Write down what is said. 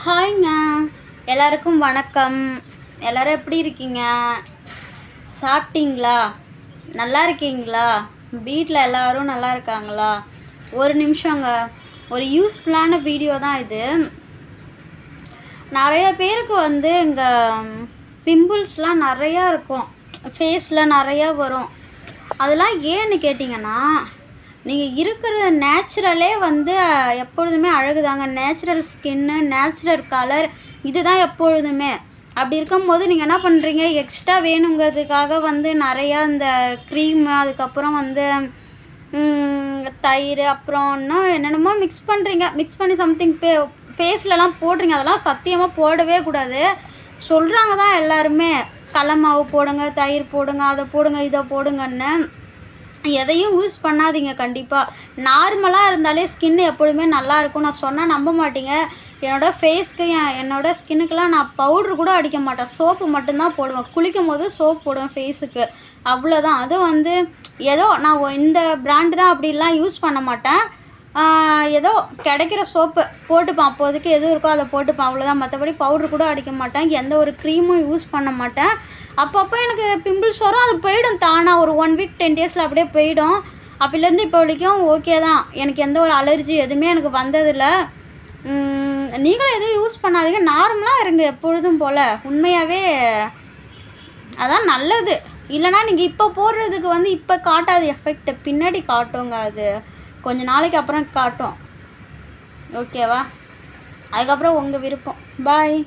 ஹாய்ங்க, எல்லாருக்கும் வணக்கம். எல்லோரும் எப்படி இருக்கீங்க? சாப்பிட்டீங்களா? நல்லா இருக்கீங்களா? வீட்டில் எல்லோரும் நல்லா இருக்காங்களா? ஒரு நிமிஷங்க, ஒரு யூஸ்ஃபுல்லான வீடியோ தான் இது. நிறைய பேருக்கு இங்கே பிம்பிள்ஸ்லாம் நிறையா இருக்கும், ஃபேஸில் நிறையா வரும். அதெல்லாம் ஏன்னு கேட்டிங்கன்னா, நீங்கள் இருக்கிற நேச்சுரலே எப்பொழுதுமே அழகுதாங்க. நேச்சுரல் ஸ்கின்னு, நேச்சுரல் கலர், இதுதான் எப்பொழுதுமே. அப்படி இருக்கும்போது நீங்கள் என்ன பண்ணுறீங்க, எக்ஸ்ட்ரா வேணுங்கிறதுக்காக நிறையா இந்த க்ரீமு, அதுக்கப்புறம் தயிர், அப்புறம் இன்னும் என்னென்னமோ மிக்ஸ் பண்ணுறீங்க. மிக்ஸ் பண்ணி சம்திங் ஃபேஸ்லலாம் போடுறீங்க. அதெல்லாம் சத்தியமாக போடவே கூடாது. சொல்கிறாங்க தான் எல்லாருமே, கடல மாவு போடுங்க, தயிர் போடுங்க, அதை போடுங்க, இதை போடுங்கன்னு. எதையும் யூஸ் பண்ணாதீங்க. கண்டிப்பாக நார்மலாக இருந்தாலே ஸ்கின்னு எப்பொழுதுமே நல்லாயிருக்கும். நான் சொன்னால் நம்ப மாட்டீங்க. என்னோடய ஃபேஸ்க்கு என்னோடய ஸ்கின்னுக்கெலாம் நான் பவுட்ரு கூட அடிக்க மாட்டேன். சோப்பு மட்டும்தான் போடுவேன். குளிக்கும் போது சோப் போடுவேன் ஃபேஸுக்கு, அவ்வளோதான். அதுவும் ஏதோ நான் இந்த பிராண்டு தான் அப்படிலாம் யூஸ் பண்ண மாட்டேன். ஏதோ கிடைக்கிற சோப்பு போட்டுப்பேன். அப்போதைக்கு எது இருக்கோ அதை போட்டுப்பேன், அவ்வளோதான். மற்றபடி பவுட்ரு கூட அடிக்க மாட்டேன். எந்த ஒரு க்ரீமும் யூஸ் பண்ண மாட்டேன். அப்பப்போ எனக்கு பிம்பிள்ஸ் வரும், அது போயிடும் தானாக. ஒரு 1 வீக் 10 டேஸில் அப்படியே போயிடும். அப்போலேருந்து இப்போ வரைக்கும் ஓகே தான். எனக்கு எந்த ஒரு அலர்ஜி எதுவுமே எனக்கு வந்ததில்லை. நீங்களும் எதுவும் யூஸ் பண்ணாதீங்க. நார்மலாக இருங்க எப்பொழுதும் போல். உண்மையாகவே அதான் நல்லது. இல்லைனா நீங்கள் இப்போ போடுறதுக்கு இப்போ காட்டாது எஃபெக்ட், பின்னாடி காட்டுங்க. அது கொஞ்சம் நாளைக்கு அப்புறம் காட்டும். ஓகேவா? அதுக்கப்புறம் உங்கள் விருப்பம். பாய்.